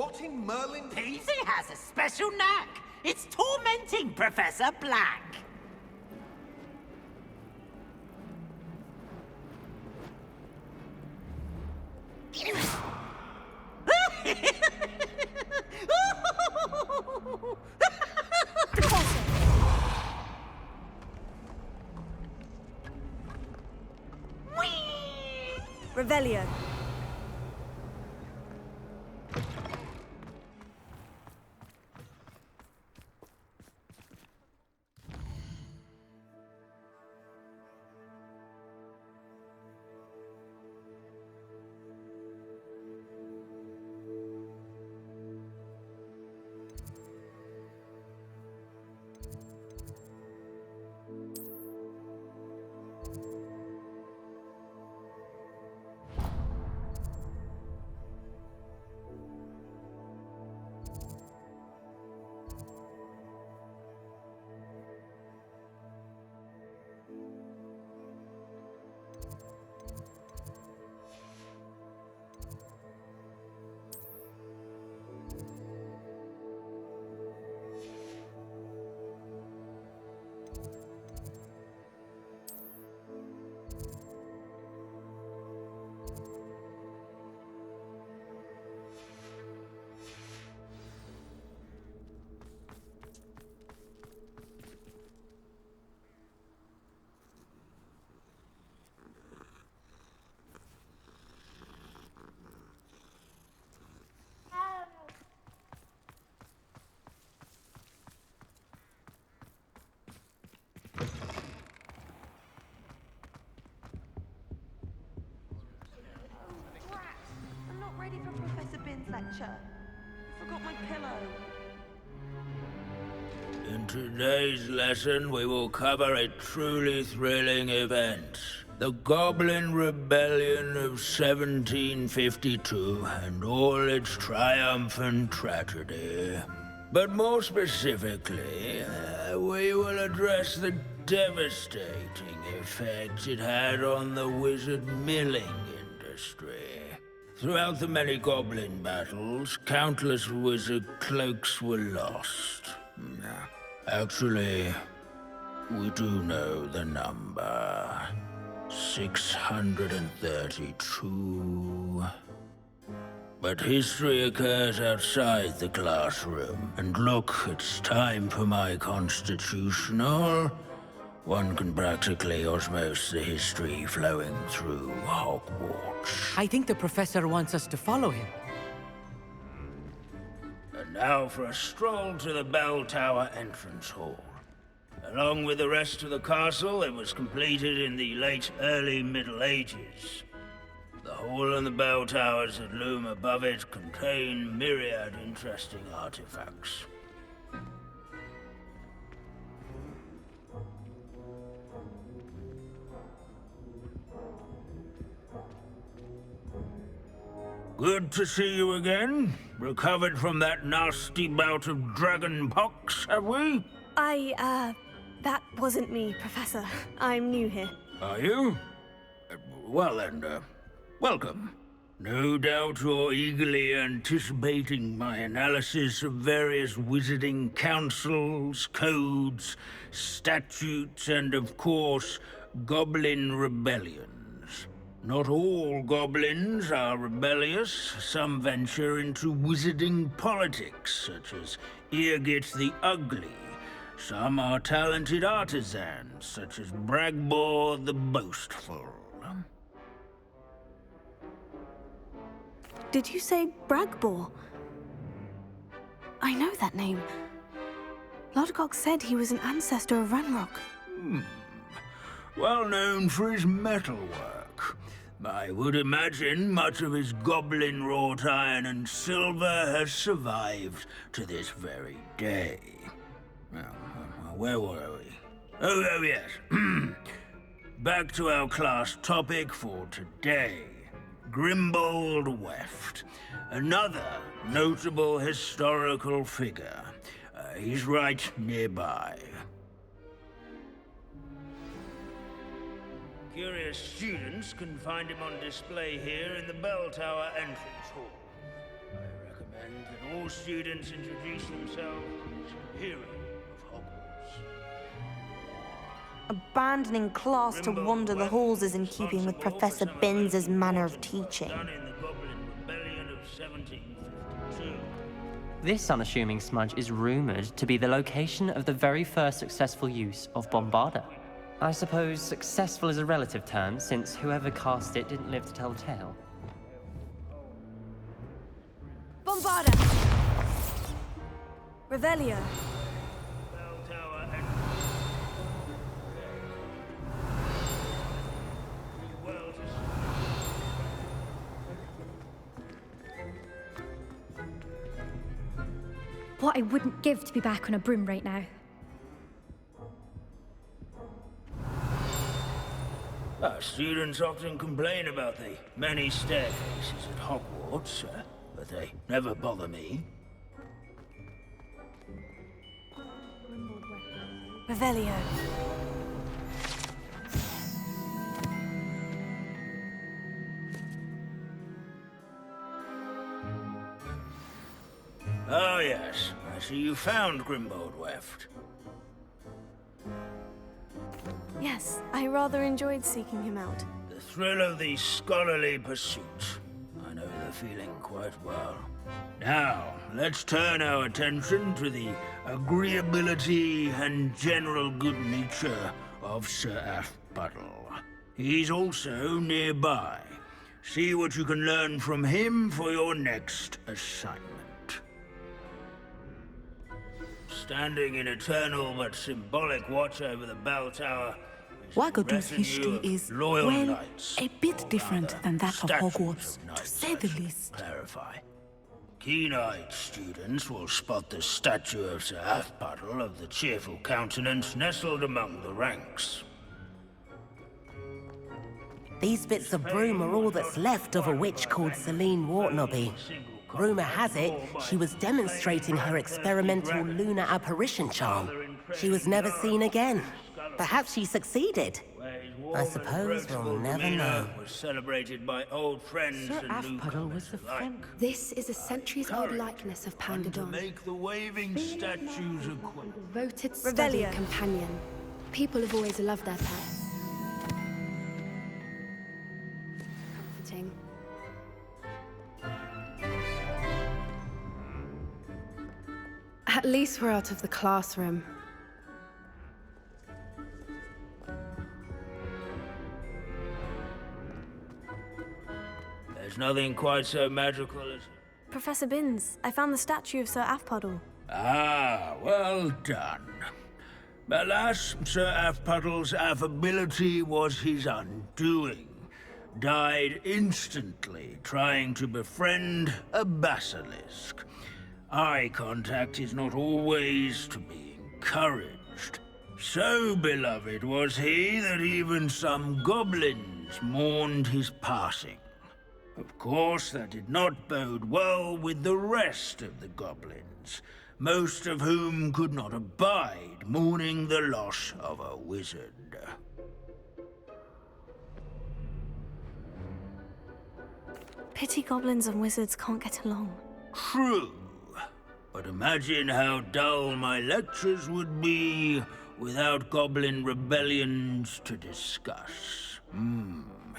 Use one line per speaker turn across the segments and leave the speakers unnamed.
What in Merlin?
Peasy has a special knack. It's tormenting Professor Black.
Revelio.
Lecture. I forgot my pillow.
In today's lesson, we will cover a truly thrilling event. The Goblin Rebellion of 1752 and all its triumphant tragedy. But more specifically, we will address the devastating effect it had on the wizard milling industry. Throughout the many goblin battles, countless wizard cloaks were lost. Actually, we do know the number. 632. But history occurs outside the classroom. And look, it's time for my constitutional. One can practically osmose the history flowing through Hogwarts.
I think the professor wants us to follow him.
And now for a stroll to the bell tower entrance hall. Along with the rest of the castle, it was completed in the late early Middle Ages. The hall and the bell towers that loom above it contain myriad interesting artifacts. Good to see you again. Recovered from that nasty bout of dragon pox, have we?
That wasn't me, Professor. I'm new here.
Are you? Well then, welcome. No doubt you're eagerly anticipating my analysis of various wizarding councils, codes, statutes, and of course, goblin rebellions. Not all goblins are rebellious. Some venture into wizarding politics, such as Eargit the Ugly. Some are talented artisans, such as Bragbor the Boastful.
Did you say Bragbor? I know that name. Lodgok said he was an ancestor of Ranrock.
Well known for his metalwork. I would imagine much of his goblin wrought iron and silver has survived to this very day. Where were we? Oh yes. Back to our class topic for today. Grimbold Weft. Another notable historical figure. He's right nearby. Curious students can find him on display here in the bell tower entrance hall. I recommend that students introduce themselves as hero of Hogwarts.
Abandoning class to wander the halls is in keeping with Professor Binns' manner of teaching.
Done in the Goblin Rebellion of 1752.
This unassuming smudge is rumored to be the location of the very first successful use of Bombarda. I suppose successful is a relative term, since whoever cast it didn't live to tell the tale.
Bombarda! Revelio.
Bell Tower and... Well,
What I wouldn't give to be back on a broom right now.
Students often complain about the many staircases at Hogwarts, but they never bother me.
Revelio.
Oh yes, I see you found Grimmauld Weft.
Yes, I rather enjoyed seeking him out.
The thrill of the scholarly pursuit. I know the feeling quite well. Now, let's turn our attention to the agreeability and general good nature of Sir Aphpuddle. He's also nearby. See what you can learn from him for your next assignment. Standing in eternal but symbolic watch over the bell tower,
Wagadu's history is,
loyal
well,
knights,
a bit different than that of
statues
Hogwarts,
of
to
knights,
say
I
the
should
least.
Clarify. Keen-eyed students will spot the statue of Sir Aphpuddle of the cheerful countenance nestled among the ranks.
These bits of broom are all that's left of a witch called Celine Wartnobby. Rumour has it, she was demonstrating her experimental lunar apparition charm. She was never seen again. Perhaps she succeeded. I suppose we'll never know.
Was celebrated by old friends
Sir
and
Aphpuddle was the
newcomers alike.
friend.
This is a centuries-old likeness of
And to
Pandadon.
make the waving statues a queen.
Devoted study
Revelio.
companion. People have always loved their pets. Comforting.
At least we're out of the classroom.
There's nothing quite so magical as...
Professor Binns, I found the statue of Sir Aphpuddle.
Ah, well done. Alas, Sir Aphpuddle's affability was his undoing. Died instantly trying to befriend a basilisk. Eye contact is not always to be encouraged. So beloved was he that even some goblins mourned his passing. Of course, that did not bode well with the rest of the goblins, most of whom could not abide mourning the loss of a wizard.
Pity goblins and wizards can't get along.
True, but imagine how dull my lectures would be without goblin rebellions to discuss.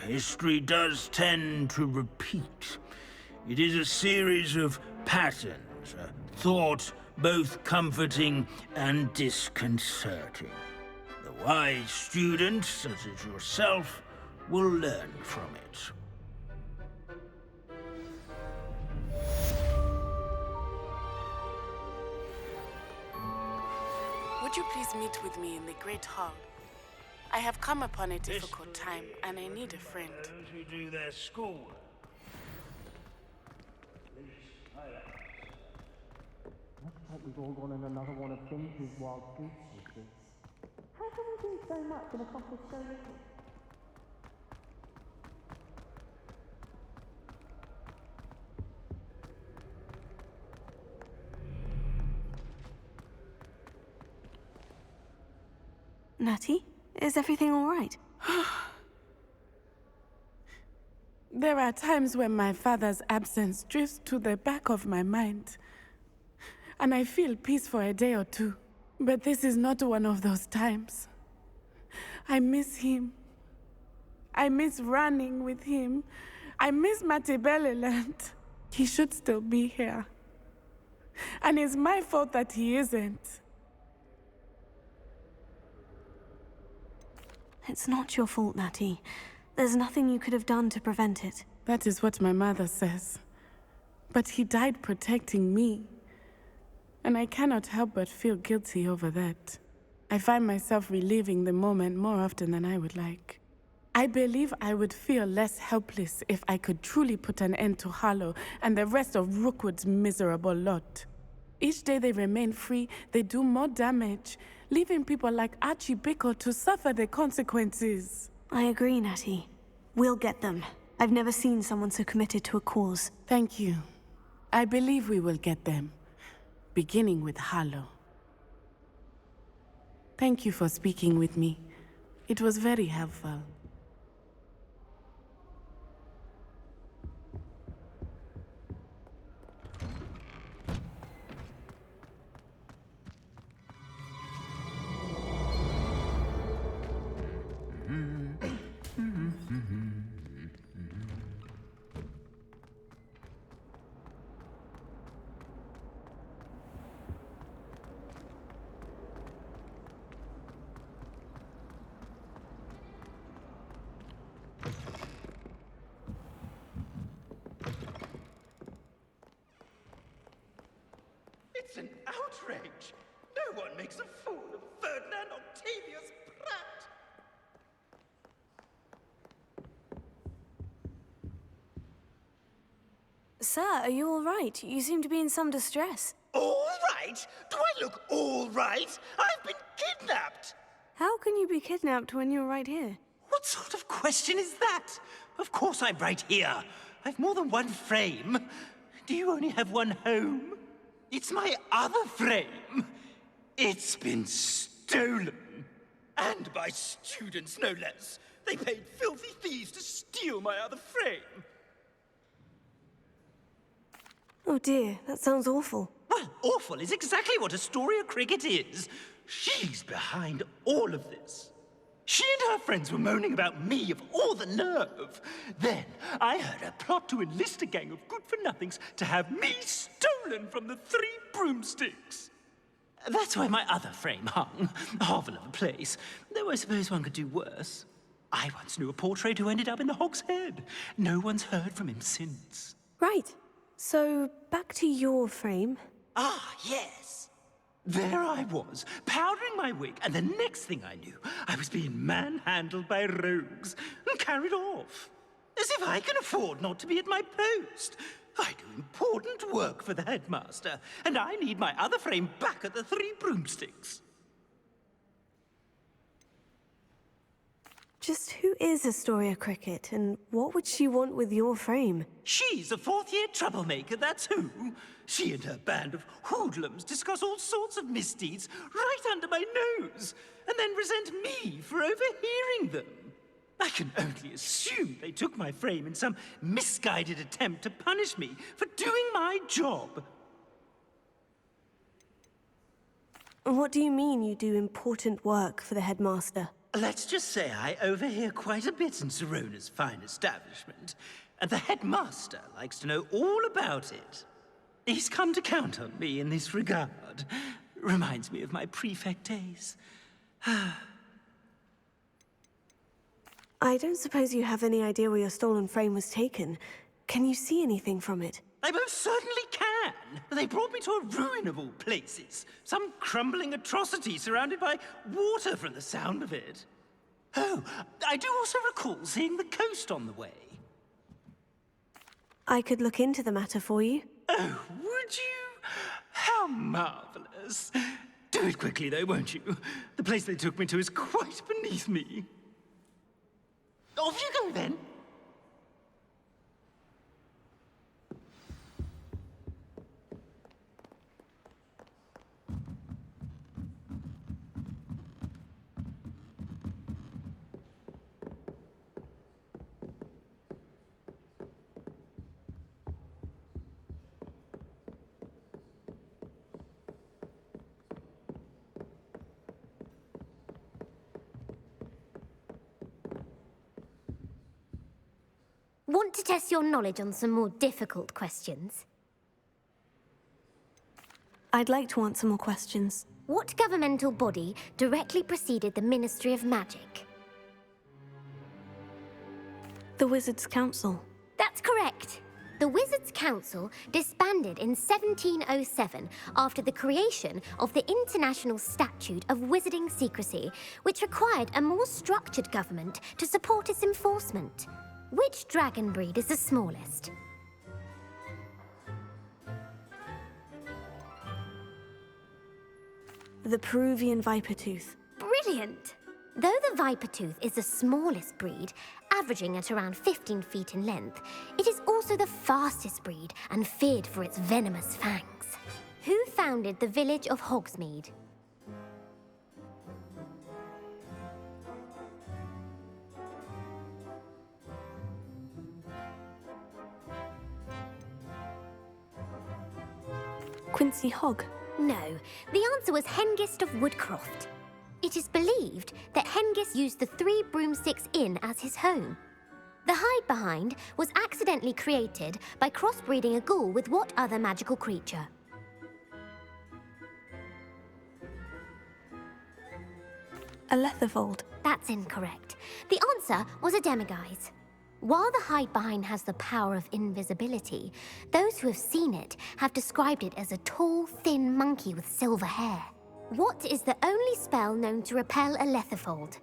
History does tend to repeat. It is a series of patterns, a thought both comforting and disconcerting. The wise student, such as yourself, will learn from it.
Would you please meet with me in the Great Hall? I have come upon a difficult time, and I need a friend.
Those who do their school.
Looks like we've all gone on another one of Finch's wild goose chases.
How can we do so much and accomplish so little?
Natty, is everything all right?
There are times when my father's absence drifts to the back of my mind, and I feel peace for a day or two. But this is not one of those times. I miss him. I miss running with him. I miss Matebeleland. He should still be here. And it's my fault that he isn't.
It's not your fault, Natty. There's nothing you could have done to prevent it.
That is what my mother says. But he died protecting me. And I cannot help but feel guilty over that. I find myself reliving the moment more often than I would like. I believe I would feel less helpless if I could truly put an end to Harlow and the rest of Rookwood's miserable lot. Each day they remain free, they do more damage, leaving people like Archie Pickle to suffer the consequences.
I agree, Natty. We'll get them. I've never seen someone so committed to a cause.
Thank you. I believe we will get them, beginning with Harlow. Thank you for speaking with me. It was very helpful.
It's an outrage! No one makes a fool of Ferdinand Octavius Pratt!
Sir, are you all right? You seem to be in some distress.
All right? Do I look all right? I've been kidnapped!
How can you be kidnapped when you're right here?
What sort of question is that? Of course I'm right here. I've more than one frame. Do you only have one home? It's my other frame. It's been stolen. And by students, no less. They paid filthy thieves to steal my other frame.
Oh dear, that sounds awful.
Well, awful is exactly what Astoria Cricket is. She's behind all of this. She and her friends were moaning about me, of all the nerve. Then I heard a plot to enlist a gang of good-for-nothings to have me stolen from the Three Broomsticks. That's where my other frame hung. A hovel of a place. Though I suppose one could do worse. I once knew a portrait who ended up in the Hog's Head. No one's heard from him since.
Right. So, back to your frame.
Ah, yes. There I was, powdering my wig, and the next thing I knew, I was being manhandled by rogues and carried off. As if I can afford not to be at my post. I do important work for the headmaster, and I need my other frame back at the Three Broomsticks.
Just who is Astoria Cricket, and what would she want with your frame?
She's a fourth-year troublemaker, that's who. She and her band of hoodlums discuss all sorts of misdeeds right under my nose, and then resent me for overhearing them. I can only assume they took my frame in some misguided attempt to punish me for doing my job.
What do you mean you do important work for the headmaster?
Let's just say I overhear quite a bit in Sorona's fine establishment, and the headmaster likes to know all about it. He's come to count on me in this regard. Reminds me of my prefect days.
I don't suppose you have any idea where your stolen frame was taken. Can you see anything from it?
I most certainly can. They brought me to a ruin of all places. Some crumbling atrocity surrounded by water from the sound of it. Oh, I do also recall seeing the coast on the way.
I could look into the matter for you.
Oh, would you? How marvelous. Do it quickly, though, won't you? The place they took me to is quite beneath me. Off you go, then.
Want to test your knowledge on some more difficult questions?
I'd like to answer more questions.
What governmental body directly preceded the Ministry of Magic?
The Wizards' Council.
That's correct. The Wizards' Council disbanded in 1707 after the creation of the International Statute of Wizarding Secrecy, which required a more structured government to support its enforcement. Which dragon breed is the smallest?
The Peruvian Vipertooth.
Brilliant! Though the Vipertooth is the smallest breed, averaging at around 15 feet in length, it is also the fastest breed and feared for its venomous fangs. Who founded the village of Hogsmeade?
Quincy Hogg.
No, the answer was Hengist of Woodcroft. It is believed that Hengist used the Three Broomsticks Inn as his home. The hide-behind was accidentally created by crossbreeding a ghoul with what other magical creature?
A Letherfold.
That's incorrect. The answer was a demiguise. While the hide-behind has the power of invisibility, those who have seen it have described it as a tall, thin monkey with silver hair. What is the only spell known to repel a Letherfold?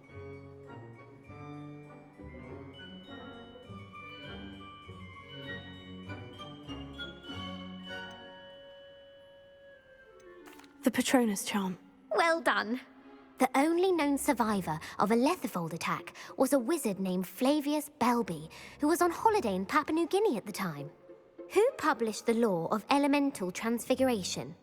The Patronus Charm.
Well done. The only known survivor of a Letherfold attack was a wizard named Flavius Belby, who was on holiday in Papua New Guinea at the time. Who published the law of elemental transfiguration?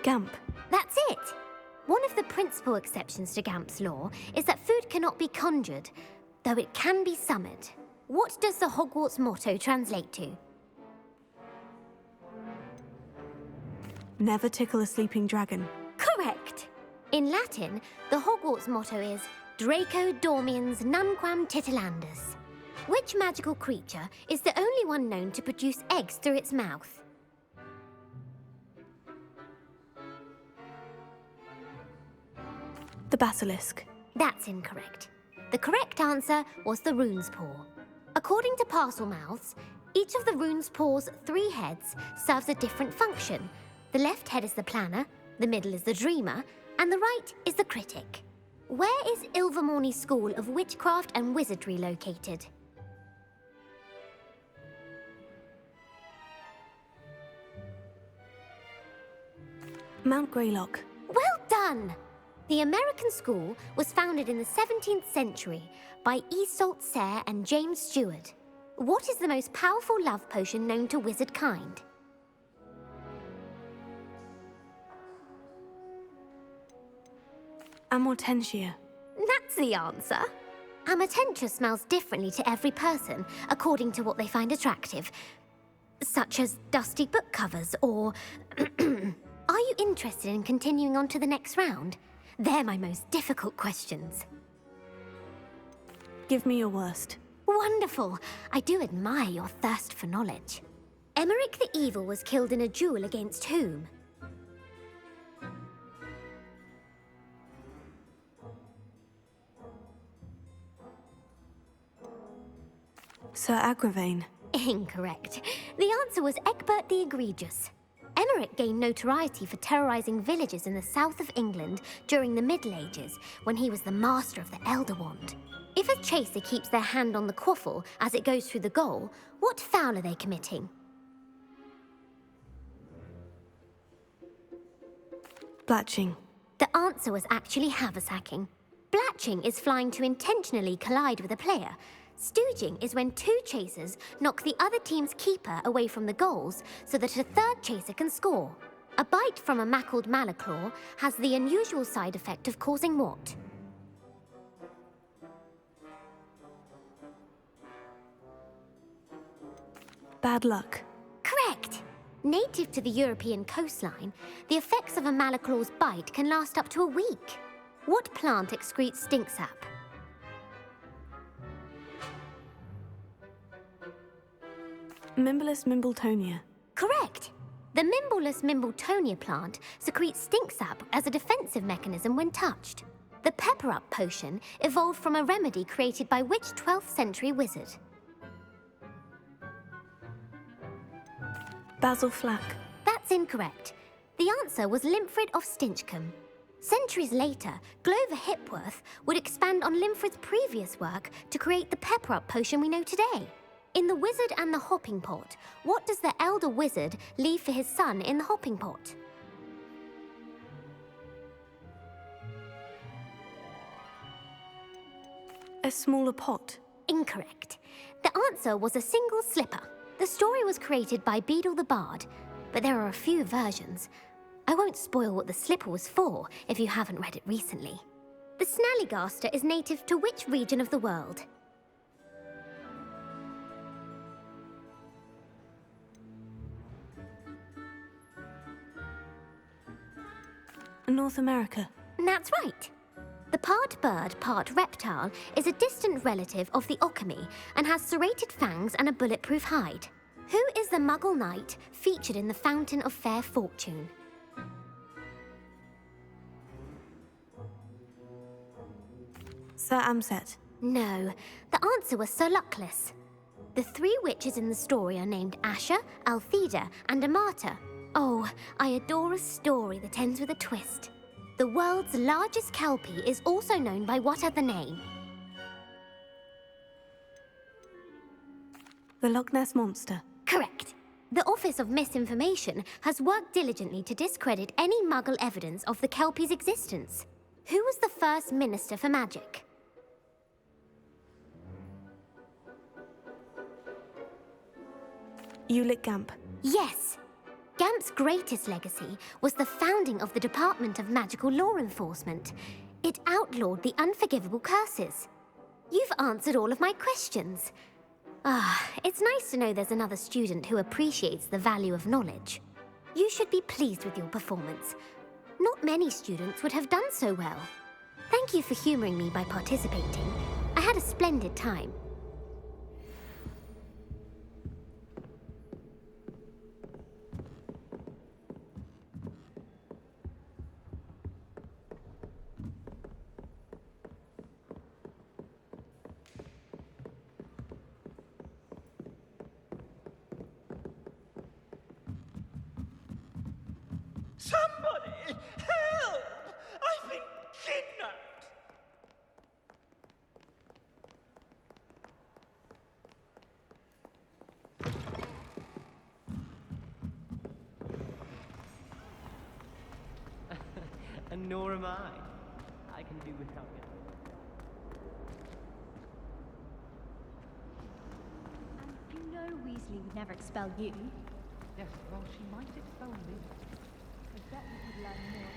Gamp.
That's it! One of the principal exceptions to Gamp's law is that food cannot be conjured, though it can be summoned. What does the Hogwarts motto translate to?
Never tickle a sleeping dragon.
Correct! In Latin, the Hogwarts motto is Draco Dormiens Nunquam Titilandus. Which magical creature is the only one known to produce eggs through its mouth?
The Basilisk.
That's incorrect. The correct answer was the Rune's Paw. According to Parselmouths, each of the Rune's Paw's 3 heads serves a different function. The left head is the planner, the middle is the dreamer, and the right is the critic. Where is Ilvermorny School of Witchcraft and Wizardry located?
Mount Greylock.
Well done! The American school was founded in the 17th century by Iseult Sayre and James Stewart. What is the most powerful love potion known to wizard kind?
Amortentia.
That's the answer. Amortentia smells differently to every person, according to what they find attractive, such as dusty book covers or... Are you interested in continuing on to the next round? They're my most difficult questions.
Give me your worst.
Wonderful. I do admire your thirst for knowledge. Emmerich the Evil was killed in a duel against whom?
Sir Agravain.
Incorrect. The answer was Egbert the Egregious. Emmerich gained notoriety for terrorizing villages in the south of England during the Middle Ages, when he was the master of the Elder Wand. If a chaser keeps their hand on the quaffle as it goes through the goal, what foul are they committing?
Blatching.
The answer was actually haversacking. Blatching is flying to intentionally collide with a player. Stooging is when 2 chasers knock the other team's keeper away from the goals so that a 3rd chaser can score. A bite from a mackled malaclaw has the unusual side effect of causing what?
Bad luck.
Correct! Native to the European coastline, the effects of a malaclaw's bite can last up to a week. What plant excretes stink sap?
Mimblus mimbletonia.
Correct! The Mimblus mimbletonia plant secretes stink sap as a defensive mechanism when touched. The pepper-up potion evolved from a remedy created by which 12th century wizard?
Basil flack.
That's incorrect. The answer was Limfrid of Stinchcombe. Centuries later, Glover Hipworth would expand on Limfrid's previous work to create the pepper-up potion we know today. In The Wizard and the Hopping Pot, what does the elder wizard leave for his son in the hopping pot?
A smaller pot.
Incorrect. The answer was a single slipper. The story was created by Beadle the Bard, but there are a few versions. I won't spoil what the slipper was for if you haven't read it recently. The Snallygaster is native to which region of the world?
North America.
That's right. The part bird, part reptile is a distant relative of the Occamy and has serrated fangs and a bulletproof hide. Who is the Muggle knight featured in the Fountain of Fair Fortune?
Sir Amset.
No, the answer was Sir Luckless. The three witches in the story are named Asher, Altheda, and Amata. Oh, I adore a story that ends with a twist. The world's largest kelpie is also known by what other name?
The Loch Ness Monster.
Correct. The Office of Misinformation has worked diligently to discredit any Muggle evidence of the kelpie's existence. Who was the first Minister for Magic?
Ulick Gamp.
Yes. Gamp's greatest legacy was the founding of the Department of Magical Law Enforcement. It outlawed the unforgivable curses. You've answered all of my questions. It's nice to know there's another student who appreciates the value of knowledge. You should be pleased with your performance. Not many students would have done so well. Thank you for humoring me by participating. I had a splendid time.
Somebody! Help! I've been kidnapped!
And nor am I. I can do without it.
And you know Weasley would never expel you.
Yes, well, she might expel me. I bet we could learn more.